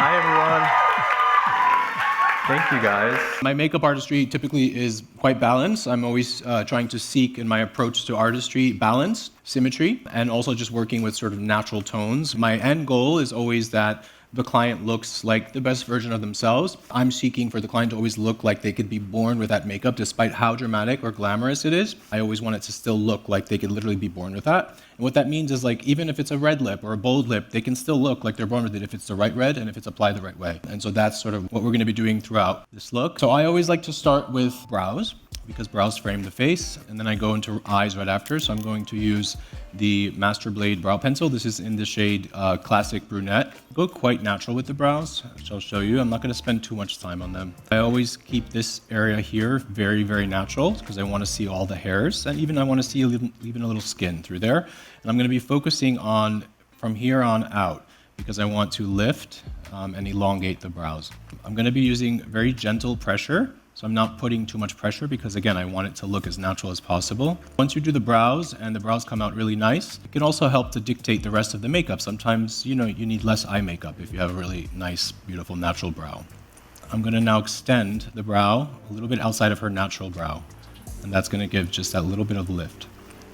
Hi, everyone. Thank you, guys. My makeup artistry typically is quite balanced. I'm always trying to seek in my approach to artistry balance, symmetry, and also just working with sort of natural tones. My end goal is always that the client looks like the best version of themselves. I'm seeking for the client to always look like they could be born with that makeup, despite how dramatic or glamorous it is. I always want it to still look like they could literally be born with that. And what that means is, like, even if it's a red lip or a bold lip, they can still look like they're born with it if it's the right red and if it's applied the right way. And so that's sort of what we're going to be doing throughout this look. So I always like to start with brows, because brows frame the face, and then I go into eyes right after. So I'm going to use the Master Blade brow pencil. This is in the shade Classic Brunette. Go quite natural with the brows, which I'll show you. I'm not going to spend too much time on them. I always keep this area here very, very natural because I want to see all the hairs, and even I want to see even a little skin through there. And I'm going to be focusing on from here on out because I want to lift and elongate the brows. I'm going to be using very gentle pressure. So I'm not putting too much pressure because, again, I want it to look as natural as possible. Once you do the brows and the brows come out really nice, it can also help to dictate the rest of the makeup. Sometimes, you need less eye makeup if you have a really nice, beautiful, natural brow. I'm going to now extend the brow a little bit outside of her natural brow, and that's going to give just that little bit of lift.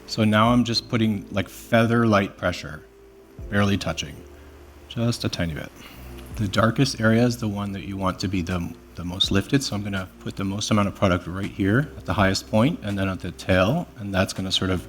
So now I'm just putting like feather light pressure, barely touching, just a tiny bit. The darkest area is the one that you want to be the most lifted, so I'm going to put the most amount of product right here at the highest point and then at the tail, and that's going to sort of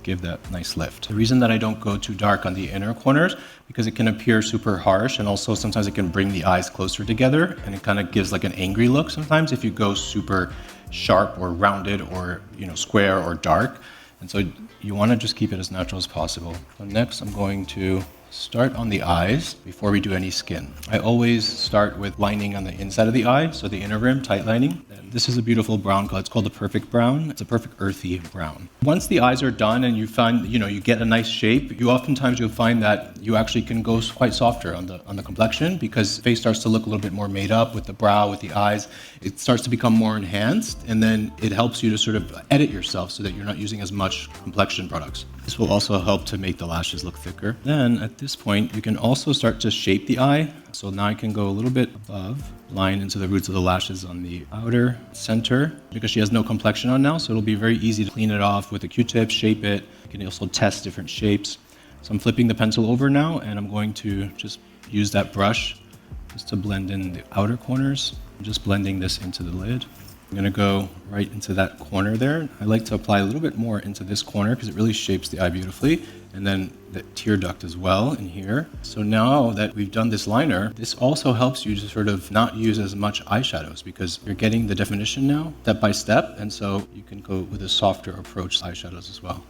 give that nice lift. The reason that I don't go too dark on the inner corners, because it can appear super harsh, and also sometimes it can bring the eyes closer together, and it kind of gives like an angry look sometimes if you go super sharp or rounded or square or dark. And so you want to just keep it as natural as possible. So next I'm going to start on the eyes before we do any skin. I always start with lining on the inside of the eye, so the inner rim, tight lining. And this is a beautiful brown color. It's called the perfect brown. It's a perfect earthy brown. Once the eyes are done and you find, you get a nice shape, you'll find that you actually can go quite softer on the complexion because the face starts to look a little bit more made up with the brow, with the eyes. It starts to become more enhanced, and then it helps you to sort of edit yourself so that you're not using as much complexion products. This will also help to make the lashes look thicker. Then at this point, you can also start to shape the eye. So now I can go a little bit above, line into the roots of the lashes on the outer center, because she has no complexion on now, so it'll be very easy to clean it off with a Q-tip, shape it. You can also test different shapes. So I'm flipping the pencil over now, and I'm going to just use that brush just to blend in the outer corners. I'm just blending this into the lid. I'm going to go right into that corner there. I like to apply a little bit more into this corner because it really shapes the eye beautifully. And then the tear duct as well in here. So now that we've done this liner, this also helps you to sort of not use as much eyeshadows because you're getting the definition now step by step. And so you can go with a softer approach to eyeshadows as well.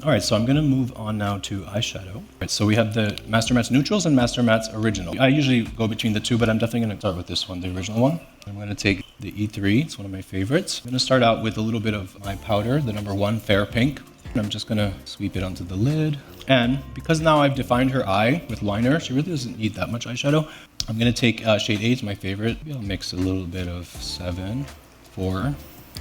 All right, so I'm going to move on now to eyeshadow. All right, so we have the Master Mattes Neutrals and Master Mattes Original. I usually go between the two, but I'm definitely going to start with this one, the original one. I'm going to take the E3, it's one of my favorites. I'm going to start out with a little bit of my powder, the number 1 Fair Pink. And I'm just going to sweep it onto the lid. And because now I've defined her eye with liner, she really doesn't need that much eyeshadow. I'm going to take shade 8, my favorite. Maybe I'll mix a little bit of 7, 4.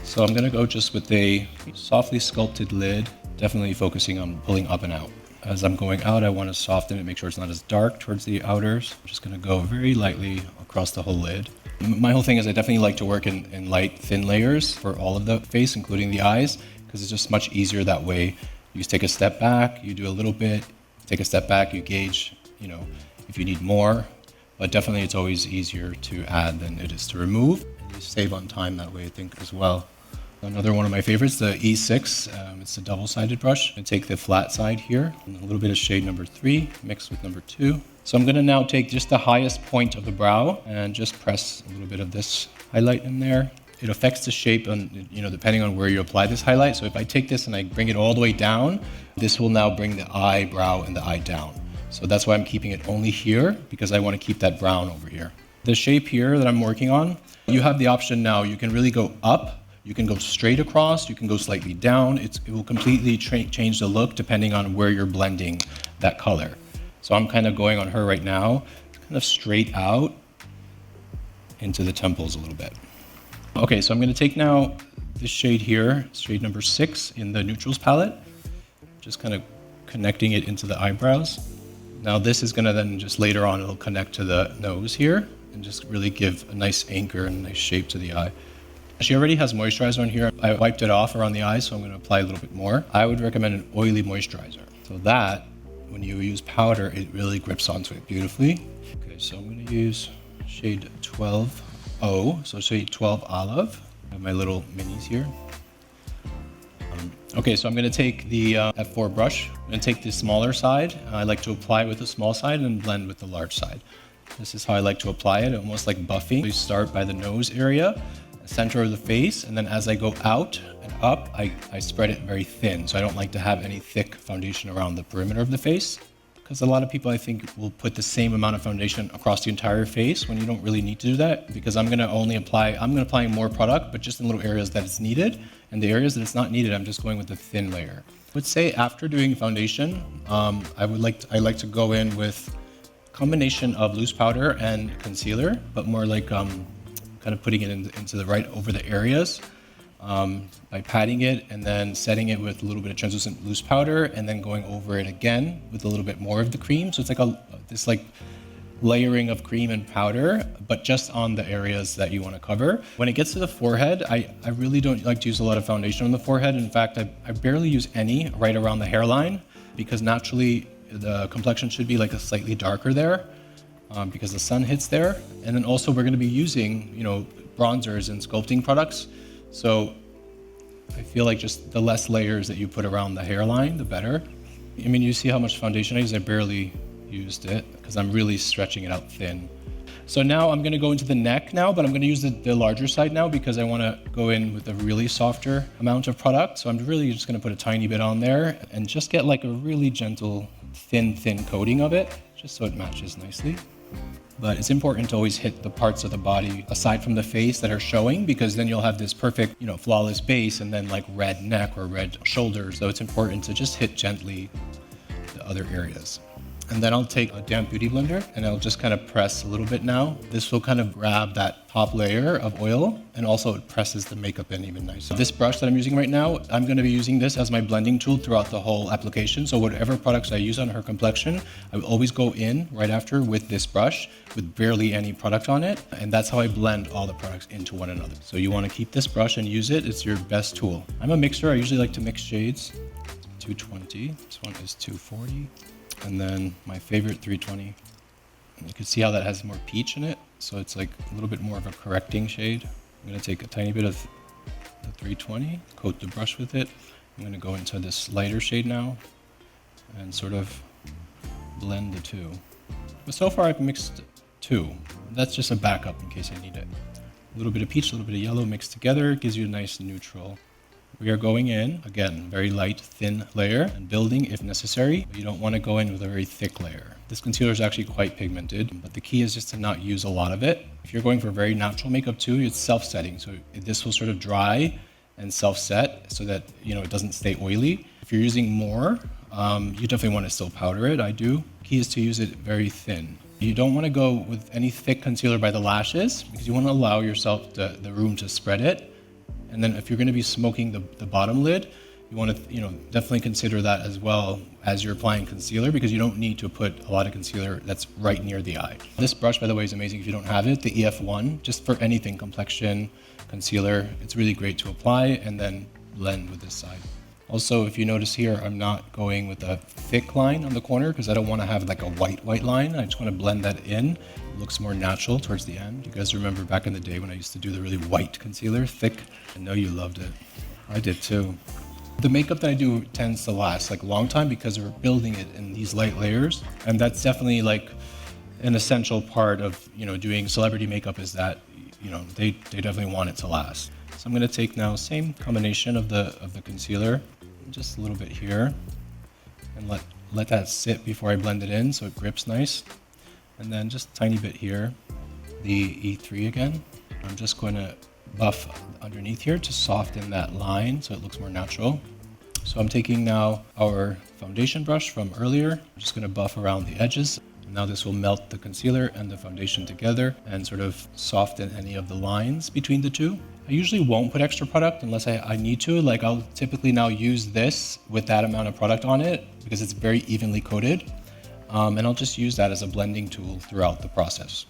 So I'm going to go just with a softly sculpted lid, definitely focusing on pulling up and out. As I'm going out, I want to soften it, make sure it's not as dark towards the outers. I'm just going to go very lightly across the whole lid. My whole thing is I definitely like to work in light, thin layers for all of the face, including the eyes, because it's just much easier that way. You just take a step back, you do a little bit, take a step back, you gauge, if you need more. But definitely it's always easier to add than it is to remove. And you save on time that way, I think, as well. Another one of my favorites, the E6. It's a double-sided brush. I take the flat side here, and a little bit of shade number 3, mixed with number 2. So I'm going to now take just the highest point of the brow and just press a little bit of this highlight in there. It affects the shape, depending on where you apply this highlight. So if I take this and I bring it all the way down, this will now bring the eyebrow and the eye down. So that's why I'm keeping it only here, because I want to keep that brown over here. The shape here that I'm working on, you have the option now. You can really go up. You can go straight across, you can go slightly down. It will completely change the look depending on where you're blending that color. So I'm kind of going on her right now, kind of straight out into the temples a little bit. Okay, so I'm going to take now this shade here, shade number 6 in the Neutrals palette, just kind of connecting it into the eyebrows. Now this is gonna then just later on, it'll connect to the nose here and just really give a nice anchor and a nice shape to the eye. She already has moisturizer on here. I wiped it off around the eye, so I'm gonna apply a little bit more. I would recommend an oily moisturizer. So that, when you use powder, it really grips onto it beautifully. Okay, so I'm gonna use shade 12O, so shade 12 Olive. I have my little minis here. Okay, so I'm gonna take the F4 brush. I'm gonna take the smaller side. I like to apply with the small side and blend with the large side. This is how I like to apply it, almost like buffing. We start by the nose area, the center of the face, and then as I go out and up, I spread it very thin. So I don't like to have any thick foundation around the perimeter of the face, because a lot of people, I think, will put the same amount of foundation across the entire face when you don't really need to do that, because I'm gonna apply more product, but just in little areas that it's needed, and the areas that it's not needed, I'm just going with a thin layer. I would say after doing foundation, I like to go in with a combination of loose powder and concealer, but more like kind of putting it into the right over the areas. By patting it and then setting it with a little bit of translucent loose powder and then going over it again with a little bit more of the cream. So it's like this layering of cream and powder, but just on the areas that you want to cover. When it gets to the forehead, I really don't like to use a lot of foundation on the forehead. In fact, I barely use any right around the hairline, because naturally the complexion should be like a slightly darker there, because the sun hits there. And then also we're going to be using, bronzers and sculpting products. So I feel like just the less layers that you put around the hairline, the better. I mean, you see how much foundation I use? I barely used it because I'm really stretching it out thin. So now I'm gonna go into the neck now, but I'm gonna use the larger side now because I wanna go in with a really softer amount of product. So I'm really just gonna put a tiny bit on there and just get like a really gentle, thin coating of it, just so it matches nicely. But it's important to always hit the parts of the body aside from the face that are showing, because then you'll have this perfect, flawless base and then like red neck or red shoulders. So it's important to just hit gently the other areas. And then I'll take a damp beauty blender and I'll just kind of press a little bit now. This will kind of grab that top layer of oil, and also it presses the makeup in even nicer. This brush that I'm using right now, I'm going to be using this as my blending tool throughout the whole application. So whatever products I use on her complexion, I will always go in right after with this brush with barely any product on it. And that's how I blend all the products into one another. So you want to keep this brush and use it. It's your best tool. I'm a mixer. I usually like to mix shades. 220. This one is 240. And then my favorite 320. And you can see how that has more peach in it. So it's like a little bit more of a correcting shade. I'm gonna take a tiny bit of the 320, coat the brush with it. I'm gonna go into this lighter shade now and sort of blend the two. But so far I've mixed two. That's just a backup in case I need it. A little bit of peach, a little bit of yellow mixed together gives you a nice neutral. We are going in, again, very light, thin layer, and building if necessary. You don't want to go in with a very thick layer. This concealer is actually quite pigmented, but the key is just to not use a lot of it. If you're going for very natural makeup too, it's self-setting. So this will sort of dry and self-set so that, it doesn't stay oily. If you're using more, you definitely want to still powder it. I do. Key is to use it very thin. You don't want to go with any thick concealer by the lashes, because you want to allow yourself the room to spread it. And then if you're going to be smoking the bottom lid, you want to definitely consider that as well as you're applying concealer, because you don't need to put a lot of concealer that's right near the eye. This brush, by the way, is amazing if you don't have it, the EF1, just for anything, complexion, concealer. It's really great to apply and then blend with this side. Also, if you notice here, I'm not going with a thick line on the corner because I don't want to have like a white line. I just want to blend that in. It looks more natural towards the end. You guys remember back in the day when I used to do the really white concealer, thick? I know you loved it. I did too. The makeup that I do tends to last like a long time because we're building it in these light layers. And that's definitely like an essential part of, doing celebrity makeup, is that, they definitely want it to last. So I'm going to take now same combination of the concealer, just a little bit here, and let that sit before I blend it in so it grips nice. And then just a tiny bit here, the E3 again. I'm just going to buff underneath here to soften that line so it looks more natural. So I'm taking now our foundation brush from earlier. I'm just going to buff around the edges. Now this will melt the concealer and the foundation together and sort of soften any of the lines between the two. I usually won't put extra product unless I need to. Like, I'll typically now use this with that amount of product on it because it's very evenly coated. And I'll just use that as a blending tool throughout the process.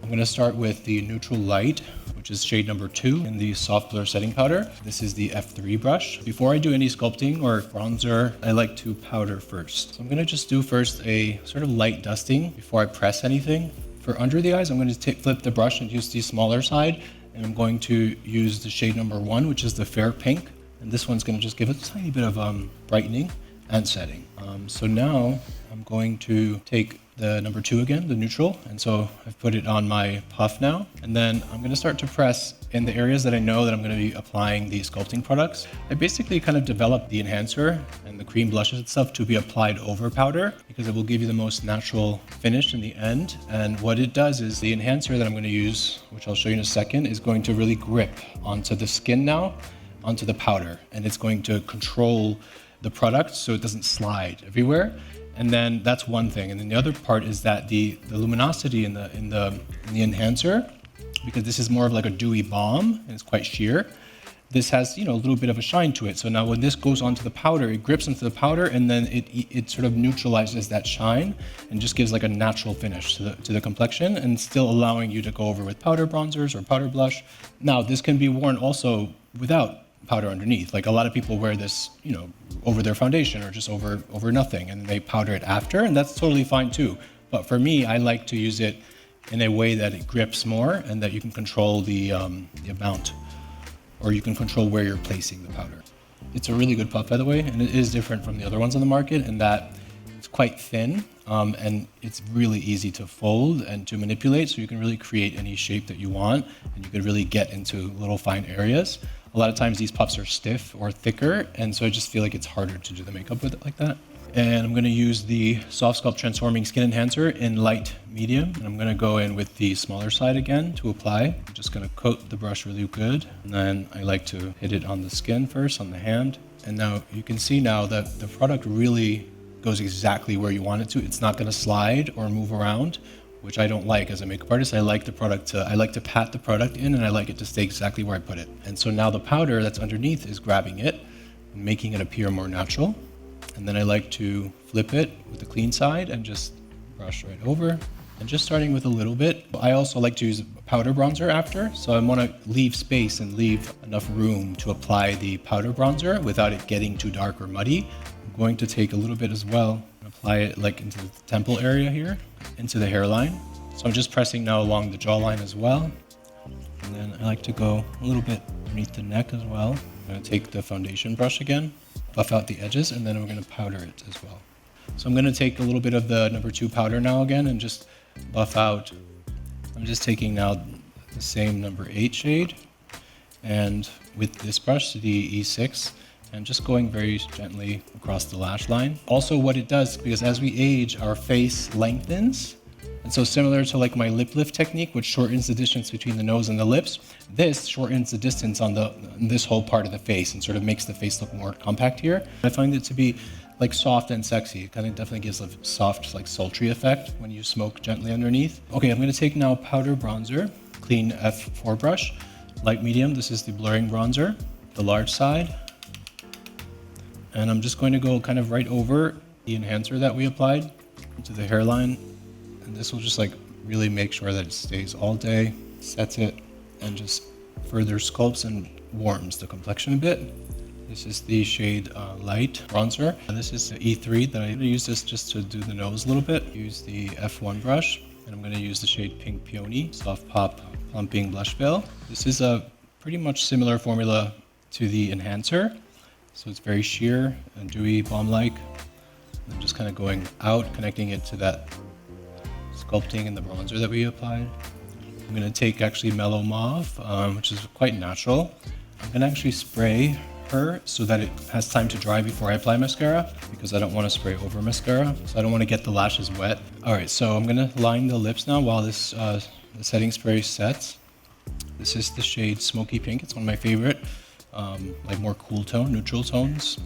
I'm going to start with the neutral light, which is shade number 2 in the soft blur setting powder. This is the F3 brush. Before I do any sculpting or bronzer, I like to powder first. So I'm going to just do first a sort of light dusting before I press anything. For under the eyes, I'm going to flip the brush and use the smaller side, and I'm going to use the shade number 1, which is the fair pink. And this one's going to just give it a tiny bit of brightening and setting. So now I'm going to take the number 2 again, the neutral, and so I've put it on my puff now, and then I'm going to start to press in the areas that I know that I'm going to be applying the sculpting products. I basically kind of developed the enhancer and the cream blushes itself to be applied over powder because it will give you the most natural finish in the end. And what it does is the enhancer that I'm going to use, which I'll show you in a second, is going to really grip onto the skin now, onto the powder, and it's going to control the product so it doesn't slide everywhere. And then that's one thing. And then the other part is that the luminosity in the enhancer, because this is more of like a dewy balm and it's quite sheer, this has, a little bit of a shine to it. So now when this goes onto the powder, it grips into the powder, and then it sort of neutralizes that shine and just gives like a natural finish to the complexion, and still allowing you to go over with powder bronzers or powder blush. Now this can be worn also without powder underneath. Like a lot of people wear this, over their foundation or just over nothing, and they powder it after, and that's totally fine too. But for me, I like to use it in a way that it grips more and that you can control the amount, or you can control where you're placing the powder. It's a really good puff, by the way, and it is different from the other ones on the market in that it's quite thin, and it's really easy to fold and to manipulate, so you can really create any shape that you want, and you can really get into little fine areas. A lot of times these puffs are stiff or thicker, and so I just feel like it's harder to do the makeup with it like that. And I'm going to use the Soft Sculpt Transforming Skin Enhancer in light medium, and I'm going to go in with the smaller side again to apply. I'm just going to coat the brush really good, and then I like to hit it on the skin first, on the hand. And now you can see now that the product really goes exactly where you want it to. It's not going to slide or move around, which I don't like as a makeup artist. I like to pat the product in, and I like it to stay exactly where I put it. And so now the powder that's underneath is grabbing it and making it appear more natural. And then I like to flip it with the clean side and just brush right over, and just starting with a little bit. I also like to use powder bronzer after, so I want to leave space and leave enough room to apply the powder bronzer without it getting too dark or muddy. I'm going to take a little bit as well, apply it like into the temple area here, into the hairline. So I'm just pressing now along the jawline as well. And then I like to go a little bit underneath the neck as well. I'm going to take the foundation brush again, buff out the edges, and then we're going to powder it as well. So I'm going to take a little bit of the number 2 powder now again and just buff out. I'm just taking now the same number 8 shade, and with this brush, the E6, and just going very gently across the lash line. Also what it does, because as we age, our face lengthens. And so similar to like my lip lift technique, which shortens the distance between the nose and the lips, this shortens the distance on this whole part of the face and sort of makes the face look more compact here. I find it to be like soft and sexy. It kind of definitely gives a soft, like sultry effect when you smoke gently underneath. Okay, I'm going to take now powder bronzer, clean F4 brush, light medium. This is the blurring bronzer, the large side. And I'm just going to go kind of right over the enhancer that we applied into the hairline. And this will just like really make sure that it stays all day, sets it, and just further sculpts and warms the complexion a bit. This is the shade Light Bronzer. And this is the E3 that I'm going to use this just to do the nose a little bit. Use the F1 brush, and I'm going to use the shade Pink Peony Soft Pop Plumping Blush Veil. This is a pretty much similar formula to the enhancer. So it's very sheer and dewy, balm-like. I'm just kind of going out, connecting it to that sculpting and the bronzer that we applied. I'm going to take actually Mellow Mauve, which is quite natural. I'm going to actually spray her so that it has time to dry before I apply mascara, because I don't want to spray over mascara, so I don't want to get the lashes wet. Alright, so I'm going to line the lips now while this the setting spray sets. This is the shade Smoky Pink. It's one of my favorite, like more cool tone, neutral tones.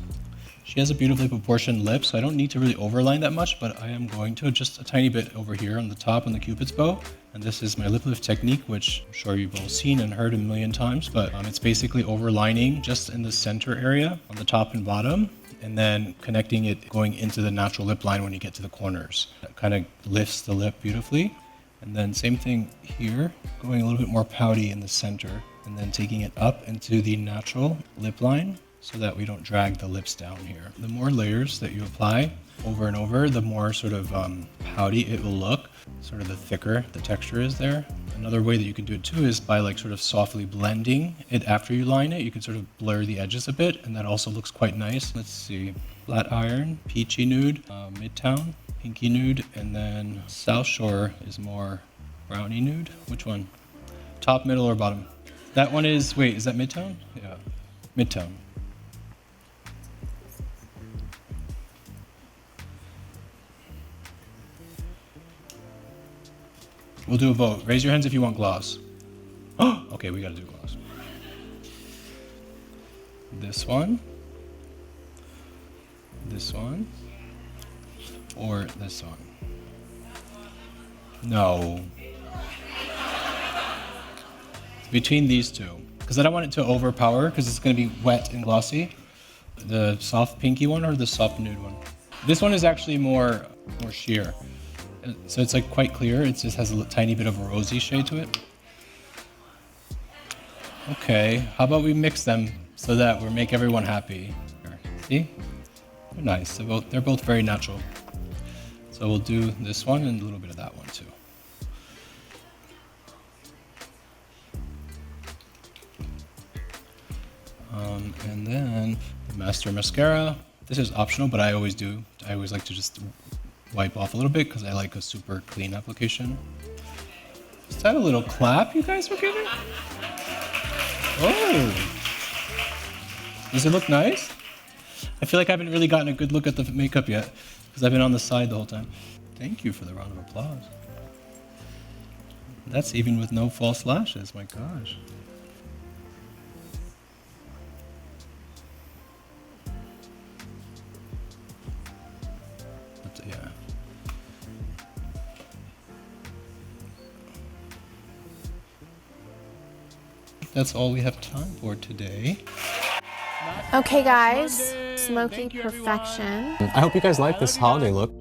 She has a beautifully proportioned lip, so I don't need to really overline that much, but I am going to just a tiny bit over here on the top on the Cupid's bow. And this is my lip lift technique, which I'm sure you've all seen and heard a million times, but it's basically overlining just in the center area on the top and bottom, and then connecting it going into the natural lip line when you get to the corners. That kind of lifts the lip beautifully. And then same thing here, going a little bit more pouty in the center, and then taking it up into the natural lip line so that we don't drag the lips down here. The more layers that you apply over and over, the more sort of pouty it will look, sort of the thicker the texture is there. Another way that you can do it too is by like sort of softly blending it after you line it. You can sort of blur the edges a bit, and that also looks quite nice. Let's see, flat iron, peachy nude, midtown, pinky nude, and then South Shore is more brownie nude. Which one? Top, middle, or bottom? That one is, wait, is that midtown? Yeah, midtown. We'll do a vote. Raise your hands if you want gloss. Oh, okay, we gotta do gloss. This one, or this one. No. Between these two, because I don't want it to overpower, because it's gonna be wet and glossy. The soft pinky one or the soft nude one? This one is actually more sheer. So it's like quite clear. It just has a tiny bit of a rosy shade to it. Okay, how about we mix them so that we make everyone happy? See? They're nice. They're both very natural. So we'll do this one and a little bit of that one too. And then the Master Mascara. This is optional, but I always do. I always like to just wipe off a little bit because I like a super clean application. Is that a little clap you guys were giving? Oh! Does it look nice? I feel like I haven't really gotten a good look at the makeup yet because I've been on the side the whole time. Thank you for the round of applause. That's even with no false lashes, my gosh. Yeah. That's all we have time for today. Okay guys, smoky perfection. I hope you guys like this holiday look.